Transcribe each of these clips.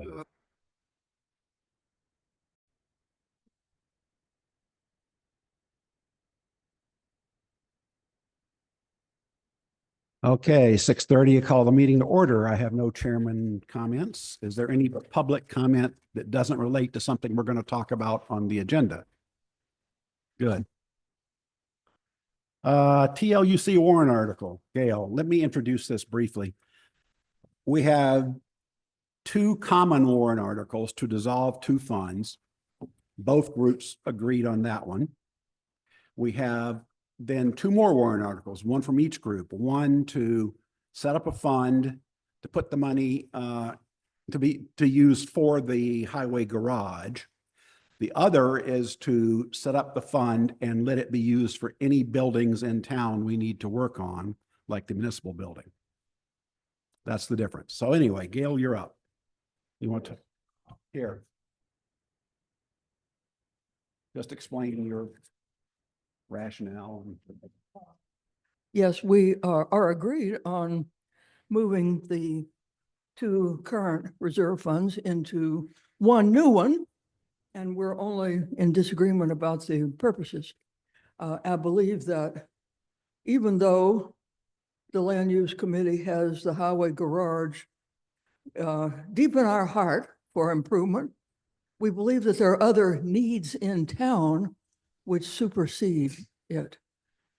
Okay, 6:30, I call the meeting to order. I have no chairman comments. Is there any public comment that doesn't relate to something we're going to talk about on the agenda? Good. TLUC warrant article. Gail, let me introduce this briefly. We have two common warrant articles to dissolve two funds. Both groups agreed on that one. We have then two more warrant articles, one from each group, one to set up a fund to put the money to use for the highway garage. The other is to set up the fund and let it be used for any buildings in town we need to work on, like the municipal building. That's the difference. So anyway, Gail, you're up. You want to? Here. Just explain your rationale. Yes, we are agreed on moving the two current reserve funds into one new one, and we're only in disagreement about the purposes. I believe that even though the Land Use Committee has the highway garage deep in our heart for improvement, we believe that there are other needs in town which supersede it.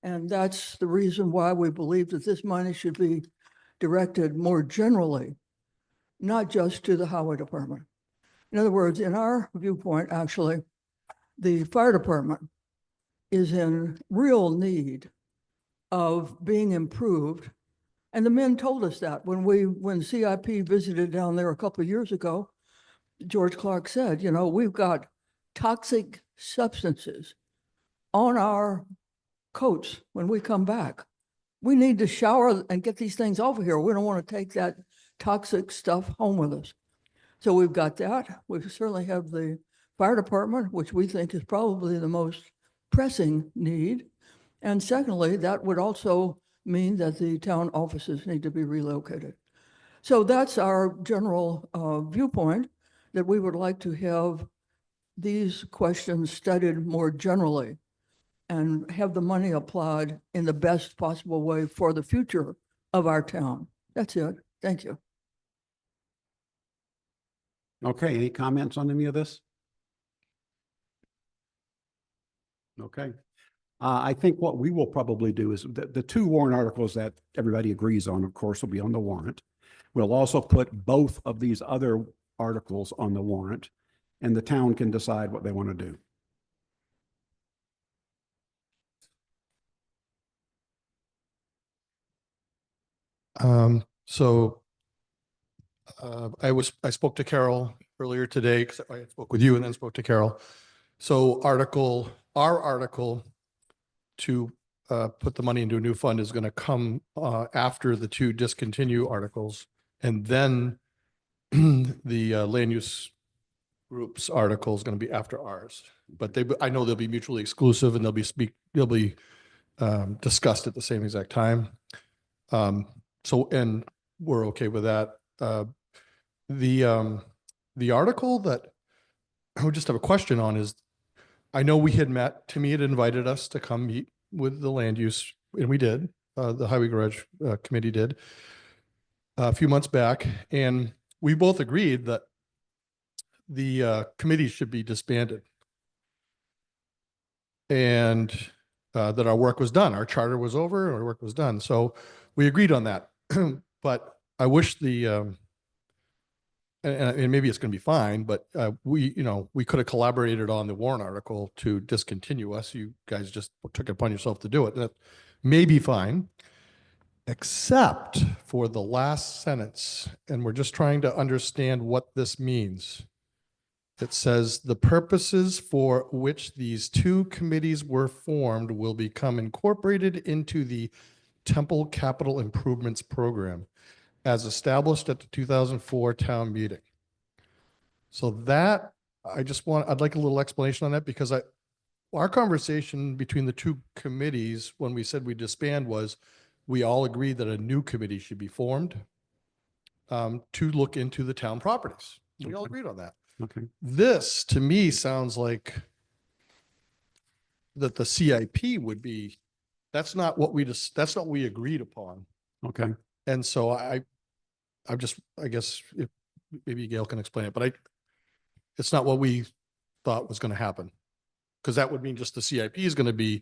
And that's the reason why we believe that this money should be directed more generally, not just to the highway department. In other words, in our viewpoint, actually, the fire department is in real need of being improved. And the men told us that when CIP visited down there a couple of years ago, George Clark said, you know, we've got toxic substances on our coats when we come back. We need to shower and get these things over here. We don't want to take that toxic stuff home with us. So we've got that. We certainly have the fire department, which we think is probably the most pressing need. And secondly, that would also mean that the town offices need to be relocated. So that's our general viewpoint, that we would like to have these questions studied more generally and have the money applied in the best possible way for the future of our town. That's it. Thank you. Okay, any comments on any of this? Okay. I think what we will probably do is the two warrant articles that everybody agrees on, of course, will be on the warrant. We'll also put both of these other articles on the warrant, and the town can decide what they want to do. I spoke to Carol earlier today, because I spoke with you and then spoke to Carol. So our article to put the money into a new fund is going to come after the two discontinue articles, and then the land use group's article is going to be after ours. But I know they'll be mutually exclusive, and they'll be discussed at the same exact time. And we're okay with that. The article that I would just have a question on is, I know we had met, Timmy had invited us to come meet with the land use, and we did, the highway garage committee did a few months back. And we both agreed that the committee should be disbanded, and that our work was done. Our charter was over, our work was done. So we agreed on that. But I wish and maybe it's going to be fine, but we could have collaborated on the warrant article to discontinue us. You guys just took it upon yourself to do it. That may be fine, except for the last sentence. And we're just trying to understand what this means. It says the purposes for which these two committees were formed will become incorporated into the Temple Capital Improvements Program as established at the 2004 town meeting. So that, I'd like a little explanation on that, because our conversation between the two committees when we said we disband was, we all agreed that a new committee should be formed to look into the town properties. We all agreed on that. Okay. This, to me, sounds like that the CIP would be, that's not what we just, that's not what we agreed upon. Okay. And so I guess if maybe Gail can explain it, but it's not what we thought was going to happen. Because that would mean just the CIP is going to be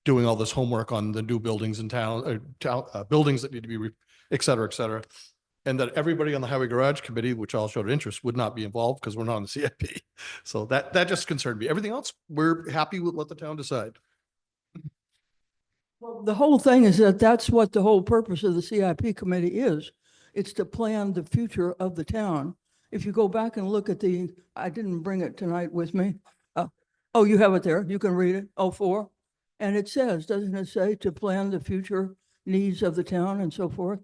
doing all this homework on the new buildings in town, buildings that need to be, et cetera, et cetera. And that everybody on the Highway Garage Committee, which all showed interest, would not be involved because we're not on the CIP. So that just concerned me. Everything else, we're happy with what the town decide. Well, the whole thing is that that's what the whole purpose of the CIP committee is. It's to plan the future of the town. If you go back and look at I didn't bring it tonight with me. Oh, you have it there. You can read it. 04. And it says, doesn't it say, to plan the future needs of the town and so forth?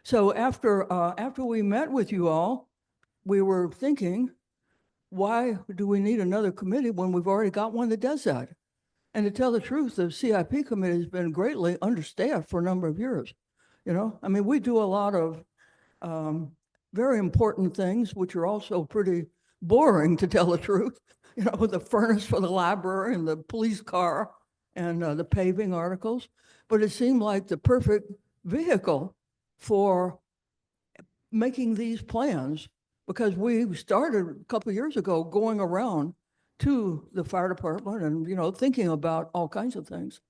So after we met with you all, we were thinking, why do we need another committee when we've already got one that does that? And to tell the truth, the CIP committee has been greatly understaffed for a number of years. You know, I mean, we do a lot of very important things, which are also pretty boring, to tell the truth. You know, the furnace for the library and the police car and the paving articles. But it seemed like the perfect vehicle for making these plans, because we started a couple of years ago going around to the fire department and, you know, thinking about all kinds of things.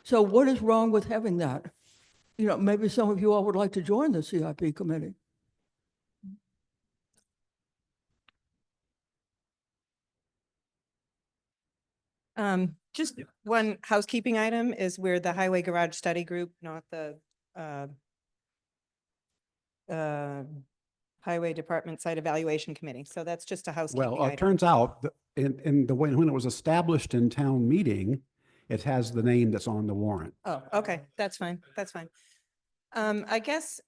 So what is wrong with having that? You know, maybe some of you all would like to join the CIP committee. Just one housekeeping item is we're the Highway Garage Study Group, not the Highway Department Site Evaluation Committee. So that's just a housekeeping Well, it item. turns out that in the way, when it was established in town meeting, it has the name that's on the warrant. Oh, okay, that's fine, that's fine. I guess,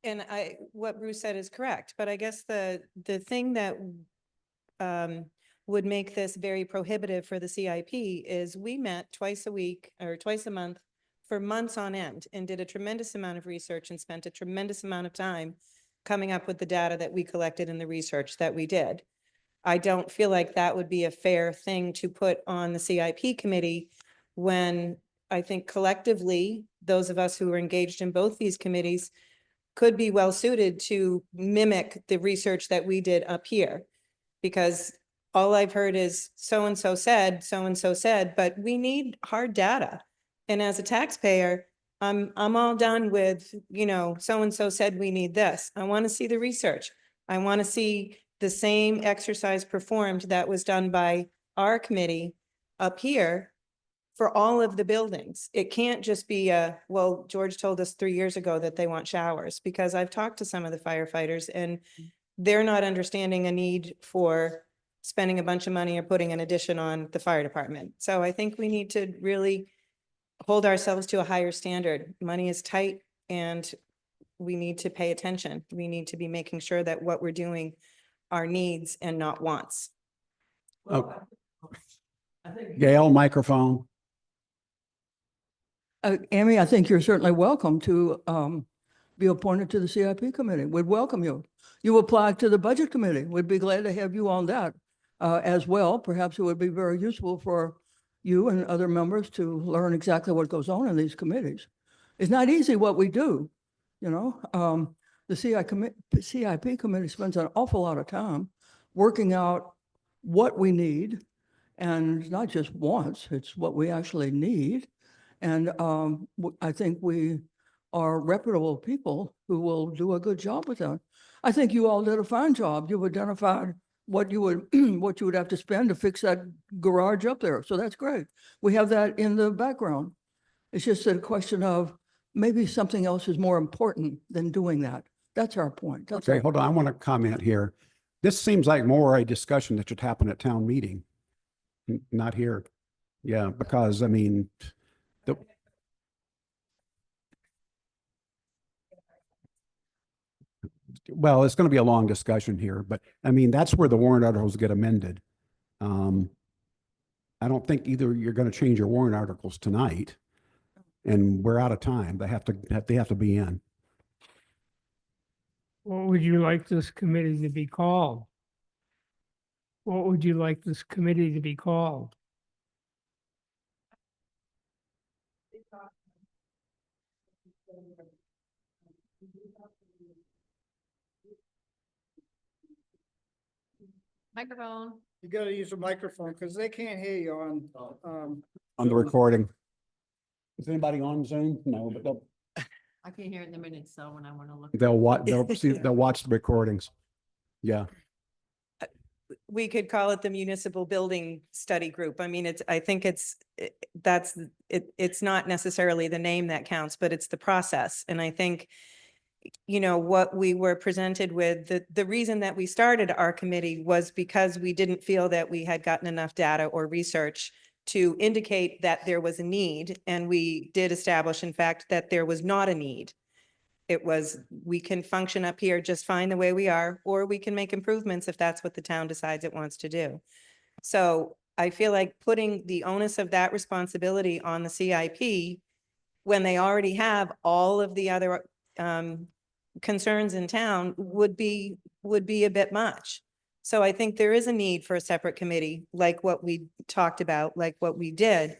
and what Bruce said is correct, but I guess the thing that would make this very prohibitive for the CIP is we met twice a week or twice a month for months on end and did a tremendous amount of research and spent a tremendous amount of time coming up with the data that we collected and the research that we did. I don't feel like that would be a fair thing to put on the CIP committee when I think collectively, those of us who are engaged in both these committees could be well suited to mimic the research that we did up here. Because all I've heard is so-and-so said, but we need hard data. And as a taxpayer, I'm all done with, you know, so-and-so said we need this. I want to see the research. I want to see the same exercise performed that was done by our committee up here for all of the buildings. It can't just be well, George told us 3 years ago that they want showers, because I've talked to some of the firefighters and they're not understanding a need for spending a bunch of money or putting an addition on the fire department. So I think we need to really hold ourselves to a higher standard. Money is tight and we need to pay attention. We need to be making sure that what we're doing are needs and not wants. Oh. Gail, microphone. Amy, I think you're certainly welcome to be appointed to the CIP committee. We'd welcome you. You apply to the budget committee. We'd be glad to have you on that as well. Perhaps it would be very useful for you and other members to learn exactly what goes on in these committees. It's not easy what we do, you know. The CIP committee spends an awful lot of time working out what we need, and it's not just wants, it's what we actually need. And I think we are reputable people who will do a good job with that. I think you all did a fine job. You've identified what you would have to spend to fix that garage up there. So that's great. We have that in the background. It's just a question of maybe something else is more important than doing that. That's our point. That's Okay, hold on. I want to comment here. This seems like more a discussion that should happen at town meeting, not here. Yeah, because I mean, well, it's going to be a long discussion here, but I mean, that's where the warrant articles get amended. I don't think either you're going to change your warrant articles tonight, and we're out of time. They have to be in. What would you like this committee to be called? What would you like this committee to be called? Microphone. You gotta use a microphone because they can't hear you on. On the recording. Is anybody on Zoom? No, but I can hear it in the minutes, so when I want to look. they'll watch the recordings. Yeah. We could call it the Municipal Building Study Group. I mean, I think it's not necessarily the name that counts, but it's the process. And I think, what we were presented with, the reason that we started our committee was because we didn't feel that we had gotten enough data or research to indicate that there was a need. And we did establish, in fact, that there was not a need. It was, we can function up here just fine the way we are, or we can make improvements if that's what the town decides it wants to do. So I feel like putting the onus of that responsibility on the CIP when they already have all of the other concerns in town would be a bit much. So I think there is a need for a separate committee, like what we talked about, like what we did,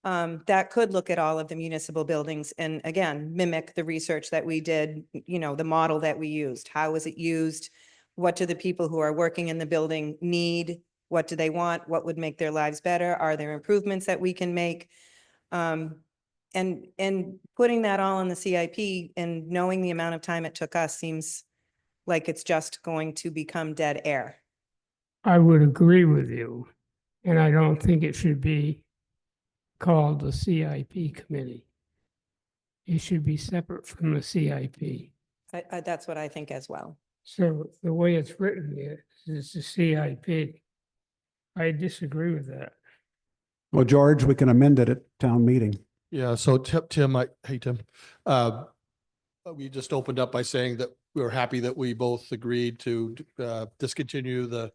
that could look at all of the municipal buildings and again, mimic the research that we did, the model that we used. How was it used? What do the people who are working in the building need? What do they want? What would make their lives better? Are there improvements that we can make? And putting that all in the CIP and knowing the amount of time it took us seems like it's just going to become dead air. I would agree with you, and I don't think it should be called the CIP committee. It should be separate from the CIP. That's what I think as well. So the way it's written here is the CIP. I disagree with that. Well, George, we can amend it at town meeting. Yeah, so Tim, hey, Tim. We just opened up by saying that we were happy that we both agreed to discontinue the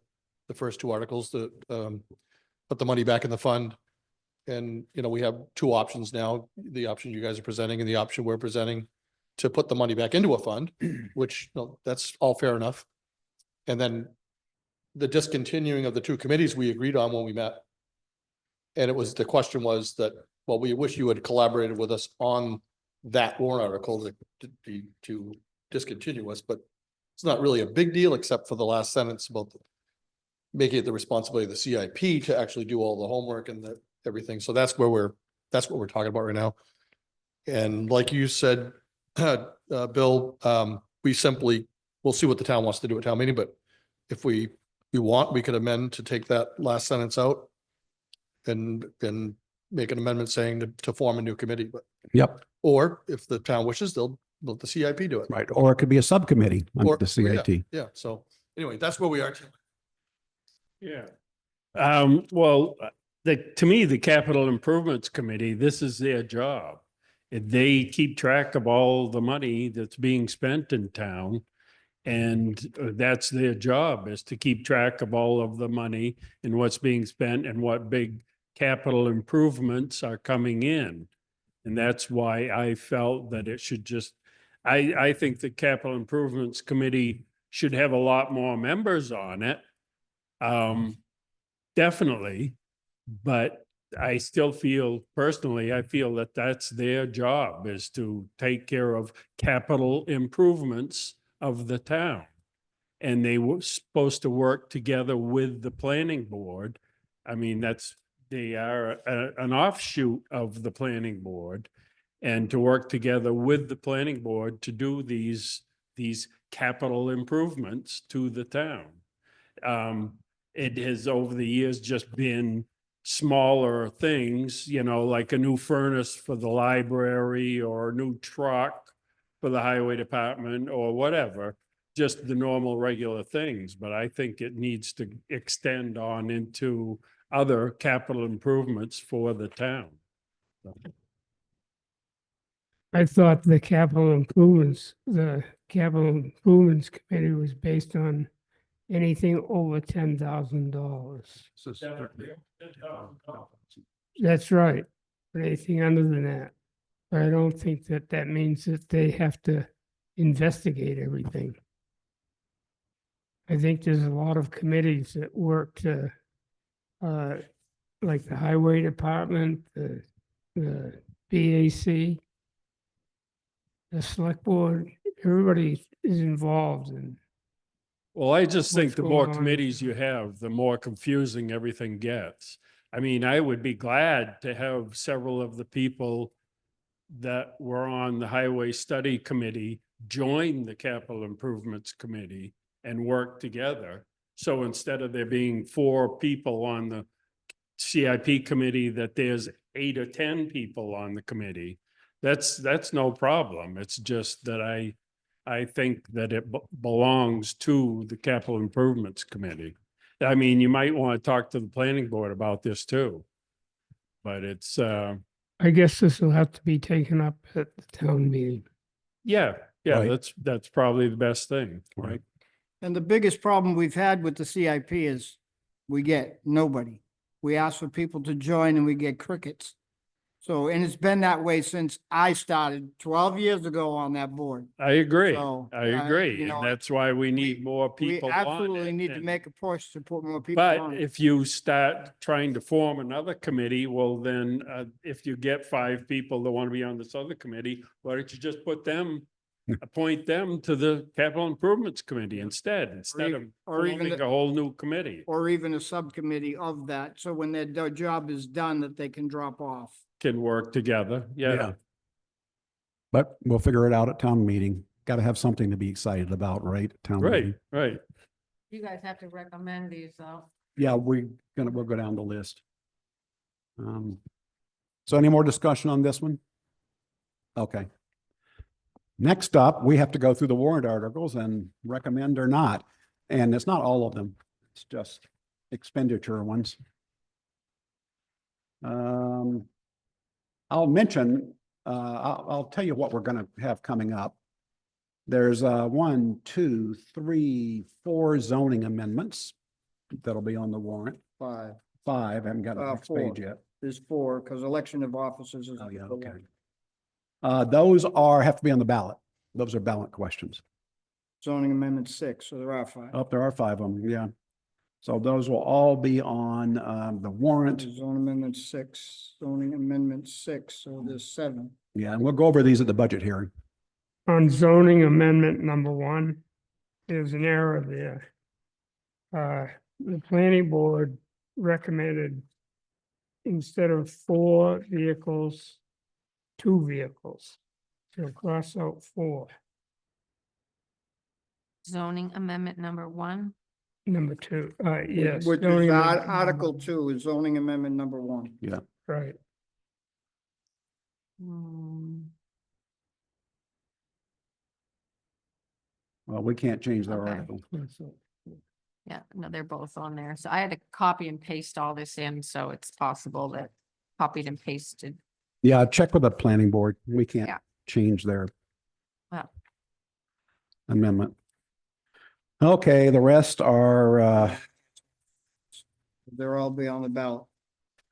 first two articles, to put the money back in the fund. And, we have two options now, the option you guys are presenting and the option we're presenting to put the money back into a fund, which, that's all fair enough. And then the discontinuing of the two committees we agreed on when we met. And the question was that, well, we wish you had collaborated with us on that warrant article to discontinue us, but it's not really a big deal except for the last sentence about making it the responsibility of the CIP to actually do all the homework and everything. So that's what we're talking about right now. And like you said, Bill, we'll see what the town wants to do at town meeting, but if we want, we could amend to take that last sentence out and make an amendment saying to form a new committee, but. Yep. Or if the town wishes, they'll let the CIP do it. Right. Or it could be a subcommittee under Or- the CIT. Yeah. So anyway, that's where we are. Yeah. Well, to me, the Capital Improvements Committee, this is their job. They keep track of all the money that's being spent in town. And that's their job, is to keep track of all of the money and what's being spent and what big capital improvements are coming in. And that's why I felt that it should I think the Capital Improvements Committee should have a lot more members on it. Definitely. But I still feel, personally, I feel that that's their job, is to take care of capital improvements of the town. And they were supposed to work together with the planning board. I mean, they are an offshoot of the planning board, and to work together with the planning board to do these capital improvements to the town. It has over the years just been smaller things, like a new furnace for the library or a new truck for the highway department or whatever, just the normal regular things. But I think it needs to extend on into other capital improvements for the town. I thought the Capital Improvements Committee was based on anything over $10,000. That's right, but anything under than that. But I don't think that means that they have to investigate everything. I think there's a lot of committees that work to, like the highway department, the BAC, the select board, everybody is involved in. Well, I just think What's the more going on? committees you have, the more confusing everything gets. I mean, I would be glad to have several of the people that were on the Highway Study Committee join the Capital Improvements Committee and work together. So instead of there being 4 people on the CIP committee, that there's 8 or 10 people on the committee. That's no problem. It's just that I think that it belongs to the Capital Improvements Committee. I mean, you might want to talk to the planning board about this too. But it's, I guess this will have to be taken up at the town meeting. yeah, Right. that's probably the best thing, right? And the biggest problem we've had with the CIP is we get nobody. We ask for people to join and we get crickets. So, and it's been that way since I started 12 years ago on that board. I agree. So, I agree. you know, And that's why we need more We people on absolutely it. need to And- make a push to put more people on. But it. if you start trying to form another committee, well, then if you get 5 people that want to be on this other committee, why don't you just put them, appoint them to the Capital Improvements Committee instead of or even forming the- a whole new committee? Or even a subcommittee of that, so when their job is done, that they can drop off. Can work together. Yeah. But we'll figure it out at town meeting. Got to have something to be excited about, right? Town meeting. Right, right. You guys have to recommend these, though. Yeah, we'll go down the list. So any more discussion on this one? Okay. Next up, we have to go through the warrant articles and recommend or not. And it's not all of them. It's just expenditure ones. I'll mention, I'll tell you what we're going to have coming up. There's 1, 2, 3, 4 zoning amendments that'll be on the warrant. 5, 5, I haven't got the next 4. page yet. There's 4, because election of officers is. Oh, yeah, the okay. one. Those have to be on the ballot. Those are ballot questions. Zoning amendment 6, so there are 5. Oh, there are 5 of them, yeah. So those will all be on the warrant. Zoning amendment 6, zoning amendment 6, so there's 7. Yeah, and we'll go over these at the budget hearing. On zoning amendment number 1, there's an error there. The planning board recommended instead of 4 vehicles, 2 vehicles. So cross out 4. Zoning amendment number 1. Number 2, yes. Which is zoning amendment Article number 2 is zoning amendment number 1. Yeah. 1. Right. Well, we can't change their Okay. article. Yeah, no, they're both on there. So I had to copy and paste all this in, so it's possible that copied and pasted. Yeah, check with the planning board. We can't Yeah. change their Well. amendment. Okay, the rest are, They'll all be on the ballot.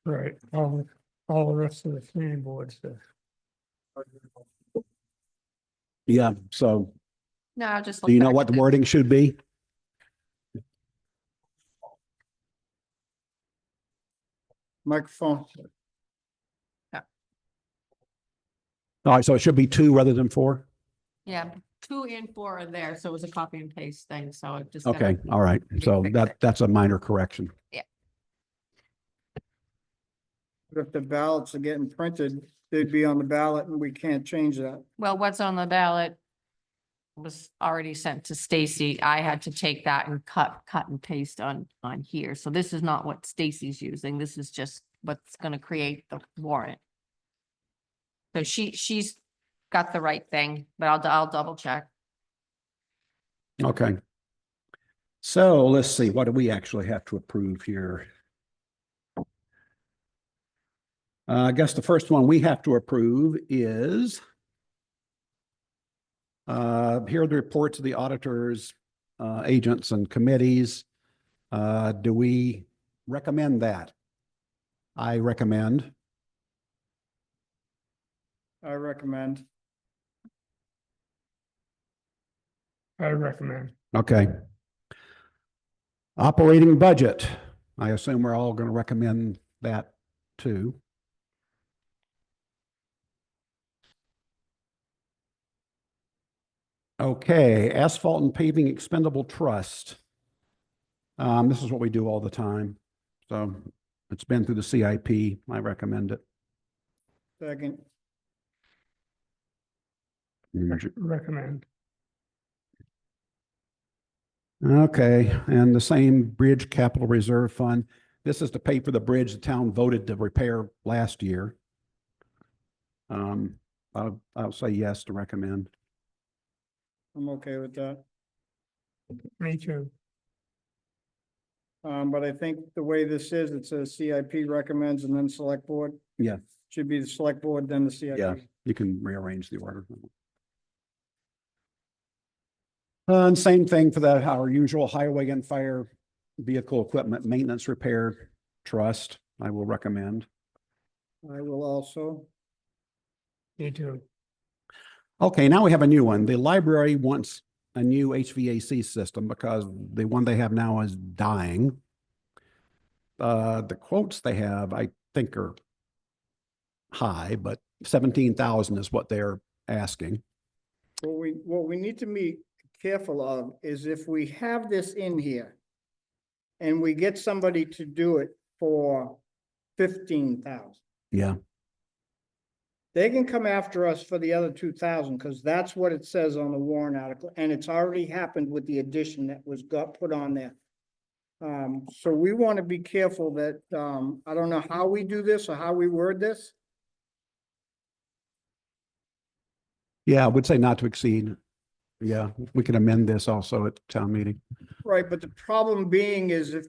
Right, all the rest of the planning boards. yeah, so No, I'll just. do you look know back what at the it. wording should be? Microphone. All right, so it should be 2 rather than 4? Yeah, 2 and 4 are there, so it was a copy and paste thing, so it just. Okay, all right. So fix that it. that's a minor correction. If the ballots are getting printed, they'd be on the ballot and we can't change that. Well, what's on the ballot was already sent to Stacy. I had to take that and cut and paste on here. So this is not what Stacy's using. This is just what's gonna create the warrant. So she's got the right thing, but I'll double check. Okay. So let's see, what do we actually have to approve here? I guess the first one we have to approve is here are the reports of the auditors, agents and committees. Do we recommend that? I recommend. I recommend. I recommend. Okay. Operating budget. I assume we're all going to recommend that too. Okay, asphalt and paving expendable trust. This is what we do all the time. So it's been through the CIP. I recommend it. Second. Recommend. Okay, and the same bridge capital reserve fund. This is to pay for the bridge the town voted to repair last year. I'll say yes to recommend. I'm okay with that. Me too. But I think the way this is, it says CIP recommends and then select board. Yeah. Should be the select board, then the CIP. Yeah. You can rearrange the order. And same thing for that, our usual highway and fire vehicle equipment maintenance repair trust, I will recommend. I will also. Me too. Okay, now we have a new one. The library wants a new HVAC system because the one they have now is dying. The quotes they have, I think, are high, but 17,000 is what they're asking. What we need to be careful of is if we have this in here and we get somebody to do it for 15,000, Yeah, they can come after us for the other 2,000 because that's what it says on the warrant article, and it's already happened with the addition that got put on there. So we want to be careful that, I don't know how we do this or how we word this. yeah, I would say not to exceed. Yeah, we can amend this also at town meeting. Right, but the problem being is if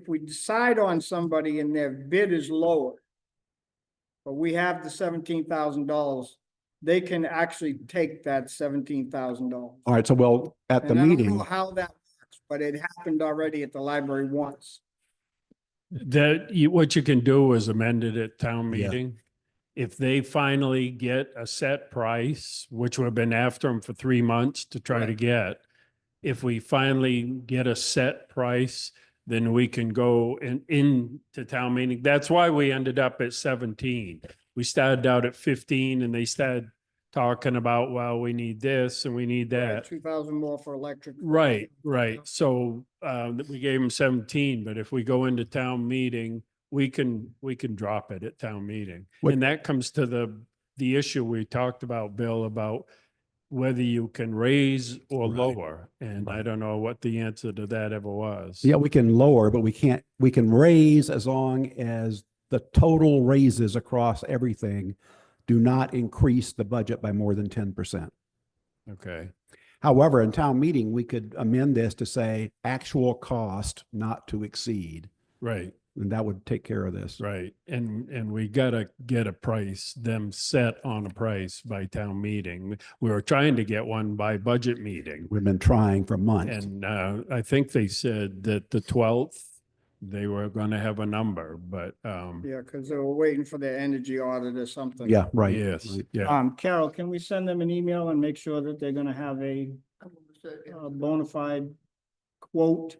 we decide on somebody and their bid is lower, but we have the $17,000, they can actually take that $17,000. All right, so well, at the And I don't meeting, know how that works, but it happened already at the library once. What you can do is amend it at town Yeah. meeting. If they finally get a set price, which we've been after them for 3 months to try to Right. get, if we finally get a set price, then we can go into town meeting. That's why we ended up at 17. We started out at 15 and they started talking about, well, we need this and we need that. 2,000 more for electric. Right, right. So we gave them 17, but if we go into town meeting, we can drop it at town meeting. What- And that comes to the issue we talked about, Bill, about whether you can raise or Right. lower. And I don't know what the answer to that ever was. yeah, we can lower, but we can raise as long as the total raises across everything do not increase the budget by more than 10%. Okay, However, in town meeting, we could amend this to say actual cost not to exceed, right, and that would take care of this. right. And we gotta get a price, them set on a price by town meeting. We were trying to get one by budget meeting. We've been trying for months. And I think they said that the 12th, they were gonna have a number, but Yeah, because they were waiting for their energy audit or something. Yeah, right. yes, right. yeah. Carol, can we send them an email and make sure that they're gonna have a bona fide quote?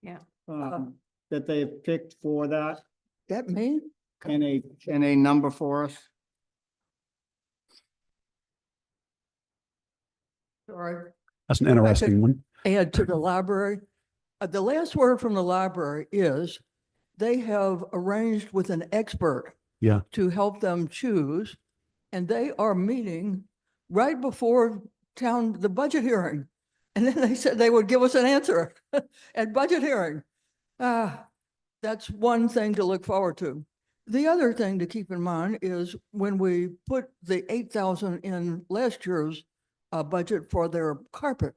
Yeah. That they've picked for that That me? and a number for us? Sorry. That's an interesting one. Add to the library. The last word from the library is they have arranged with an expert Yeah. to help them choose, and they are meeting right before the budget hearing. And then they said they would give us an answer at budget hearing. That's one thing to look forward to. The other thing to keep in mind is when we put the 8,000 in last year's budget for their carpet,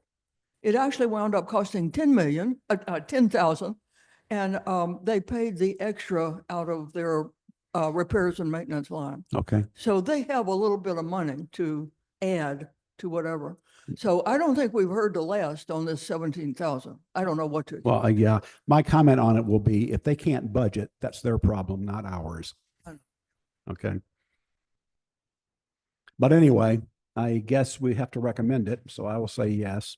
it actually wound up costing 10,000, and they paid the extra out of their repairs and maintenance line. Okay. So they have a little bit of money to add to whatever. So I don't think we've heard the last on this 17,000. I don't know what to. Well, yeah, my comment on it will be if they can't budget, that's their problem, not ours. Okay. But anyway, I guess we have to recommend it, so I will say yes.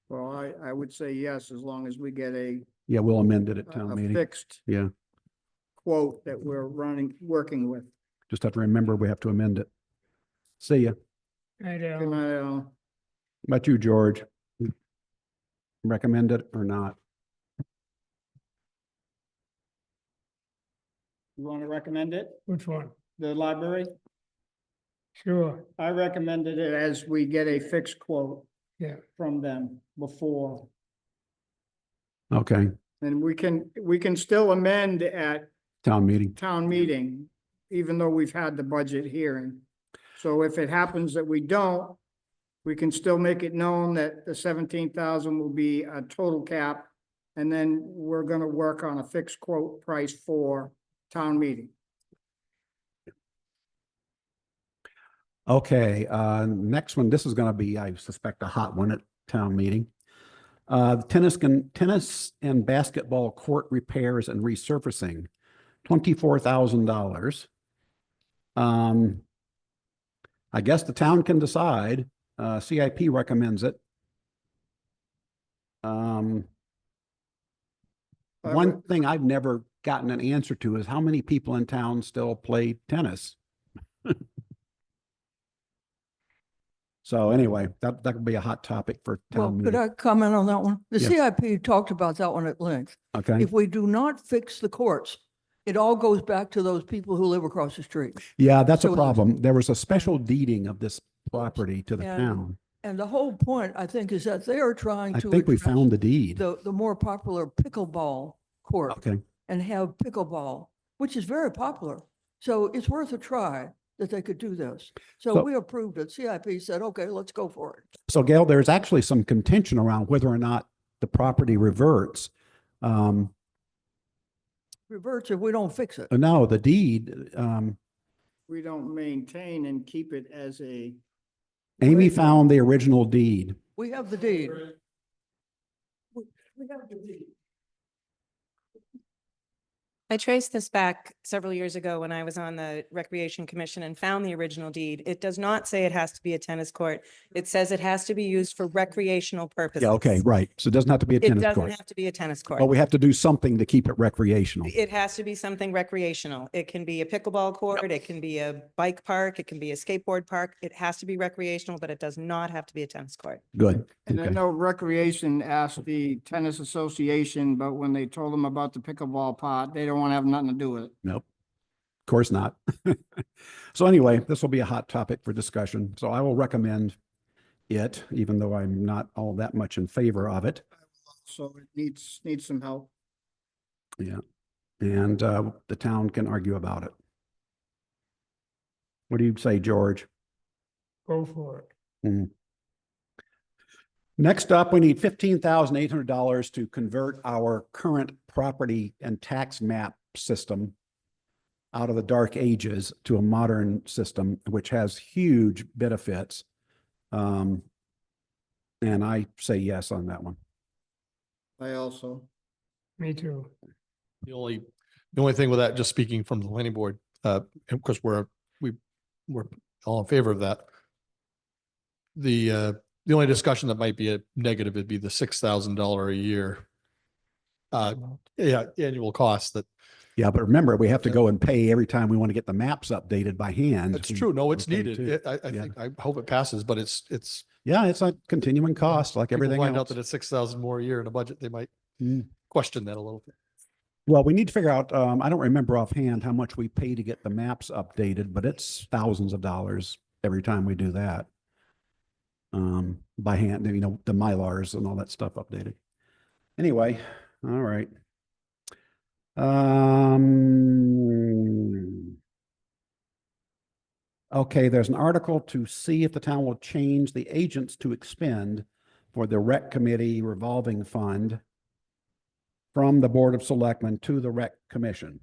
Well, I would say yes, as long as we get Yeah, we'll amend it at town a meeting. fixed Yeah, quote that we're working with. just have to remember we have to amend it. See ya. I Can don't, I, How about you, George? Recommend it or not? you want to recommend it, which one? the library? Sure, I recommended it as we get a fixed quote yeah. from them before. Okay, And we can still amend at town meeting. town meeting, even though we've had the budget hearing. So if it happens that we don't, we can still make it known that the 17,000 will be a total cap. And then we're gonna work on a fixed quote price for town meeting. Okay, next one, this is gonna be, I suspect, a hot one at town meeting. Tennis and basketball court repairs and resurfacing, $24,000. I guess the town can decide. CIP recommends it. I One thing I've never gotten an answer to is how many people in town still play tennis? So anyway, that could be a hot topic for Well, town could meeting. I comment on that one? The Yes. CIP talked about that one at length. Okay, If we do not fix the courts, it all goes back to those people who live across the street. yeah, that's a So the- problem. There was a special deeding of this property to the And town. And the whole point, I think, is that they are trying I to think we address found the deed. the more popular pickleball court Okay, and have pickleball, which is very popular. So it's worth a try that they could do this. So So- we approved it. CIP said, okay, let's go for it. so Gail, there's actually some contention around whether or not the property reverts. Reverts if we don't fix it. No, the deed, we don't maintain and keep it as a, Amy found the original deed. We have the deed. We have the deed. I traced this back several years ago when I was on the Recreation Commission and found the original deed. It does not say it has to be a tennis court. It says it has to be used for recreational purposes. Yeah, okay, right. So it doesn't have to be a It tennis doesn't court. have to be a tennis court. But we have to do something to keep it recreational. It has to be something recreational. It can be a pickleball court, it can be a bike park, it can be a skateboard park. It has to be recreational, but it does not have to be a tennis court. Good. and I Okay. know Recreation asked the tennis association, but when they told them about the pickleball part, they don't want to have nothing to do with it. Nope. Of course not. So anyway, this will be a hot topic for discussion. So I will recommend it, even though I'm not all that much in favor of it. So it needs some help. Yeah. And the town can argue about it. What do you say, George? Go for it. Next up, we need $15,800 to convert our current property and tax map system out of the dark ages to a modern system, which has huge benefits. And I say yes on that one. I also, Me too. The only thing with that, just speaking from the planning board, because we're all in favor of that. The only discussion that might be a negative would be the $6,000 a year. Annual cost that. Yeah, but remember, we have to go and pay every time we want to get the maps updated by hand. That's true. No, it's Okay, needed. too. I Yeah. think, I hope it passes, but it's Yeah, it's a continuing cost like people everything find out else. that it's 6,000 more a year in a budget, they might Mm. question that a little bit. Well, we need to figure out, I don't remember offhand how much we pay to get the maps updated, but it's thousands of dollars every time we do that. By hand, the Mylars and all that stuff updated. Anyway, all right. Okay, there's an article to see if the town will change the agents to expend for the rec committee revolving fund from the Board of Selectmen to the rec commission.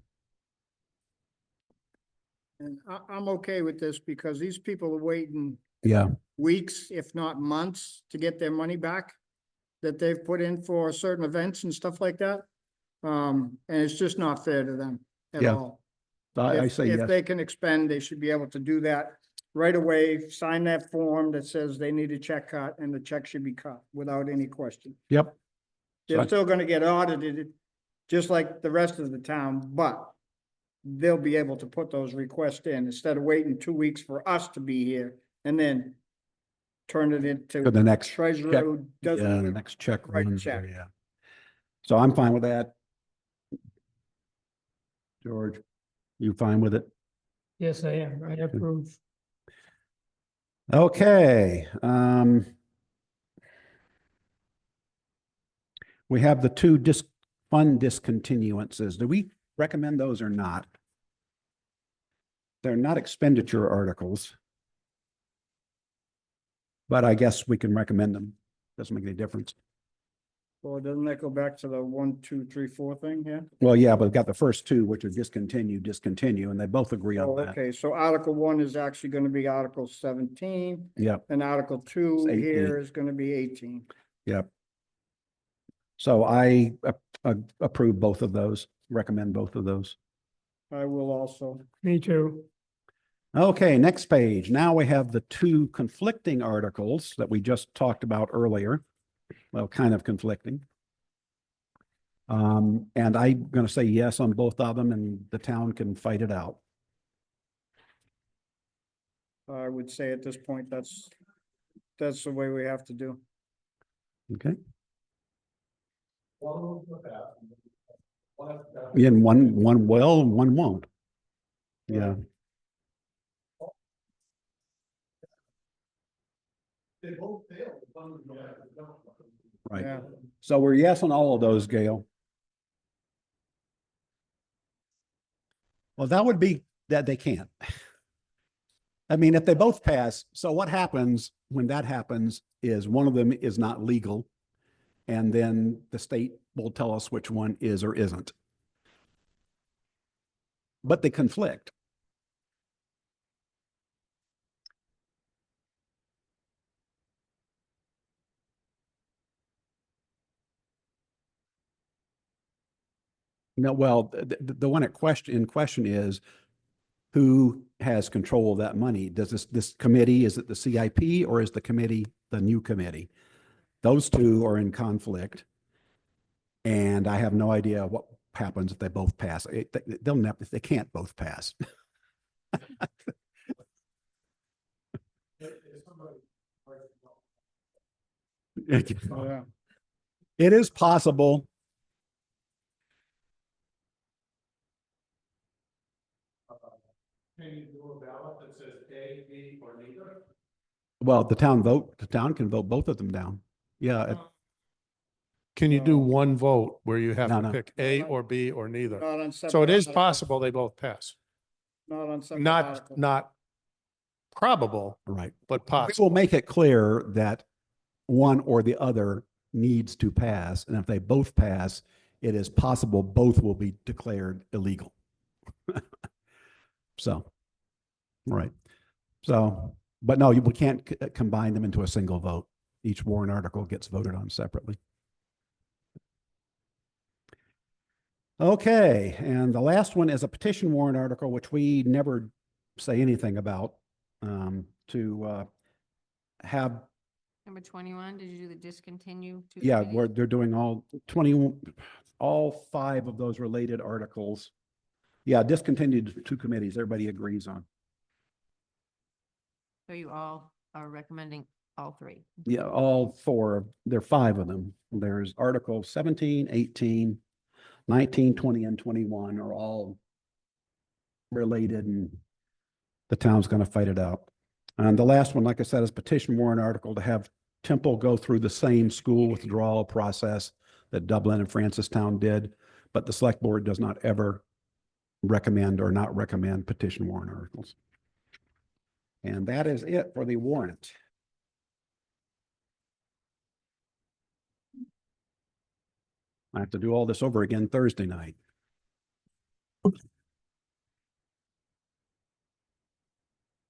and I'm okay with this because these people are waiting Yeah, weeks, if not months, to get their money back that they've put in for certain events and stuff like that. And it's just not fair to them at Yeah. all. I If say if yes. they can expend, they should be able to do that right away, sign that form that says they need a check cut and the check should be cut without any question. Yep. They're So- still gonna get audited, just like the rest of the town, but they'll be able to put those requests in instead of waiting 2 weeks for us to be here and then turn it into For the next treasurer check. who Yeah, the doesn't. next check write a runs check. there, yeah. So I'm fine with that. George, you fine with it? Yes, I am. I approve. Okay, we have the two fund discontinuances. Do we recommend those or not? They're not expenditure articles. But I guess we can recommend them. Doesn't make any difference. Well, doesn't that go back to the 1, 2, 3, 4 thing here? Well, yeah, but we've got the first two, which are discontinue, and they both agree Oh, on that. okay, so Article 1 is actually gonna be Article 17, Yep, and Article 2 It's 18. here is gonna be 18. yep. So I approve both of those, recommend both of those. I will also. Me too. Okay, next page. Now we have the two conflicting articles that we just talked about earlier. Well, kind of conflicting. And I'm going to say yes on both of them, and the town can fight it out. I would say at this point, that's the way we have to do. Okay? In one will, and one won't. Yeah. Right. Yeah. So we're yes on all of those, Gail. Well, that would be that they can't. I mean, if they both pass, so what happens when that happens is one of them is not legal. And then the state will tell us which one is or isn't. But they conflict. No, well, the one in question is who has control of that money? Does this committee, is it the CIP or is the committee the new committee? Those two are in conflict. And I have no idea what happens if they both pass. They'll never, they can't both pass. Yeah. It is possible. Can you do a ballot that says A, B, or neither? Well, the town can vote both of them down. Yeah, Can you do one vote where you have No, to no. pick A or B or neither? Not on So it separate is articles. possible they both pass. Not on separate Not, articles. not probable, right. but We will possible. make it clear that one or the other needs to pass. And if they both pass, it is possible both will be declared illegal. So, right. So, but no, we can't combine them into a single vote. Each warrant article gets voted on separately. Okay, and the last one is a petition warrant article, which we never say anything about, to have, Number 21, did you do the discontinue? two yeah, committees? where they're doing all 5 of those related articles. Yeah, discontinued 2 committees, everybody agrees on. So you all are recommending all 3? Yeah, all 4, there are 5 of them. There's Article 17, 18, 19, 20, and 21 are all related, and the town's going to fight it out. And the last one, like I said, is petition warrant article to have Temple go through the same school withdrawal process that Dublin and Francistown did, but the select board does not ever recommend or not recommend petition warrant articles. And that is it for the warrant. I have to do all this over again Thursday night.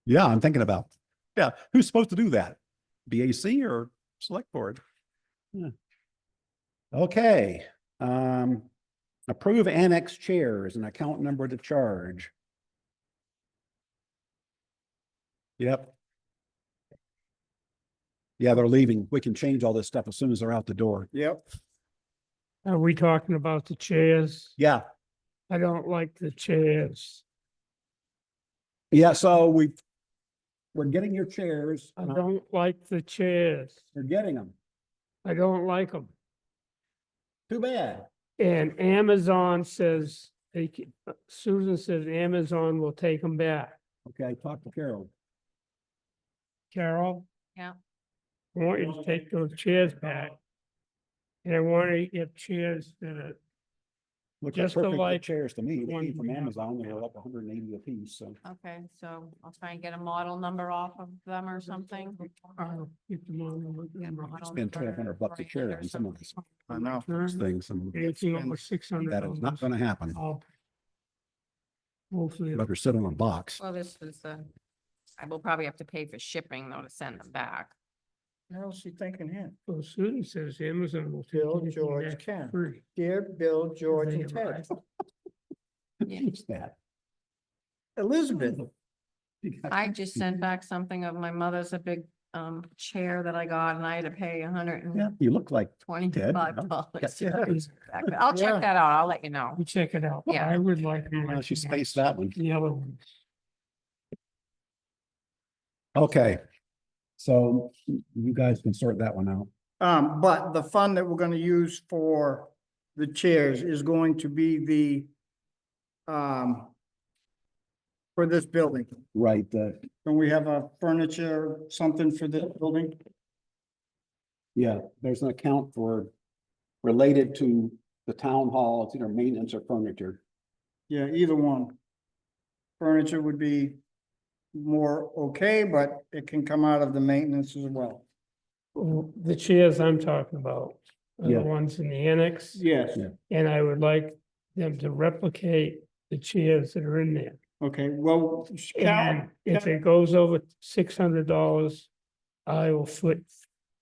Yeah, I'm thinking about, yeah, who's supposed to do that? BAC or select board? Yeah. Okay. Approve annex chairs and account number to charge. Yep. Yeah, they're leaving. We can change all this stuff as soon as they're out the door. Yep. Are we talking about the chairs? Yeah, I don't like the chairs. yeah, so we're getting your chairs. I don't like the chairs. We're getting them. I don't like them. Too bad. And Amazon says, Susan says Amazon will take them back. Okay, talk to Carol. Carol, Yeah. I want you to take those chairs back. And I want to get chairs that are, Look, Just perfect alike chairs to me. They one came from we have. Amazon. They were like 180 a piece, so. Okay, so I'll try and get a model number off of them or something. get them on. Yeah, the- model Spend number $1,200 a chair or on some of these I know. things, and Anything over $600. that is not gonna happen. Hopefully, Better sit on a box. Well, this is I will probably have to pay for shipping though to send them back. What else she thinking here? well, Susan says Amazon will. take Bill, anything George, back Ken. free. Dear Bill, George, They and Ted. arrive. Yeah. Who's that? Elizabeth. I just sent back something of my mother's, a big chair that I got, and I had to pay Yeah, you look like Ted. $25. Yeah. I'll Yeah. check that out. I'll let you know. You check it out. Yeah. I would like. them Well, like she the spaced ones- that one. The other ones. Okay. So you guys can sort that one out. But the fund that we're gonna use for the chairs is going to be for this building. Right, Don't we have a furniture, something for this building? yeah, there's an account related to the town hall. It's either maintenance or furniture. Yeah, either one. Furniture would be more okay, but it can come out of the maintenance as well. The chairs I'm talking about are Yeah. the ones in the annex, Yes, Yeah. and I would like them to replicate the chairs that are in there. okay, well, And if it goes over $600, I will foot.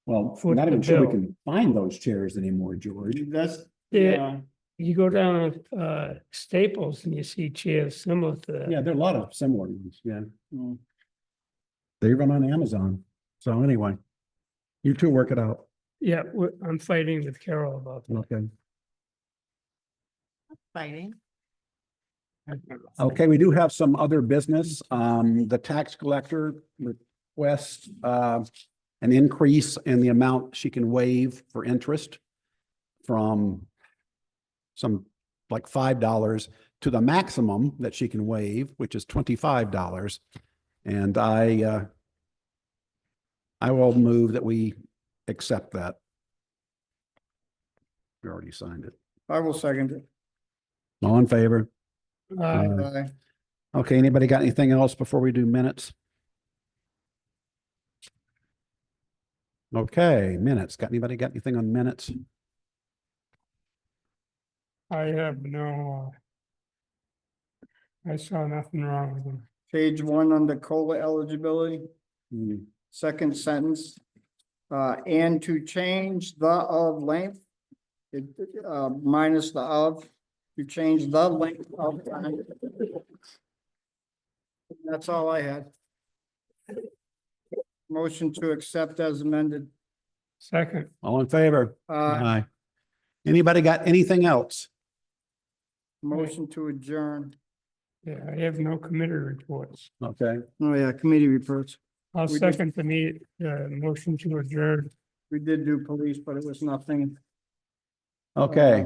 Well, Foot not the even sure we bill. can find those chairs anymore, George. that's, Yeah. yeah, You go down Staples and you see chairs similar to that. Yeah, there are a lot of similar ones, yeah. mm, They run on Amazon. So anyway, you two work it out. Yeah, I'm fighting with Carol about that. Okay. Fighting. Okay, we do have some other business. The tax collector requests an increase in the amount she can waive for interest from some like $5 to the maximum that she can waive, which is $25. And I will move that we accept that. We already signed it. I will second it. All in favor? Aye. Okay, anybody got anything else before we do minutes? Okay, minutes. Anybody got anything on minutes? I have no, I saw nothing wrong with them. Page 1 under COLA eligibility, Hmm, second sentence. And to change the of length, it, minus the of, to change the length of time. That's all I had. Motion to accept as amended. Second, All in favor? Aye. Anybody got anything else? Motion to adjourn. yeah, I have no committee reports. Okay, Oh, yeah, committee reports. I'll We did- second motion to adjourn. We did do police, but it was nothing. okay.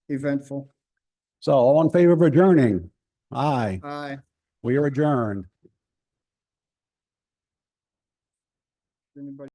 Eventful. So all in favor of adjourning? Aye, Aye. we are adjourned. Anybody?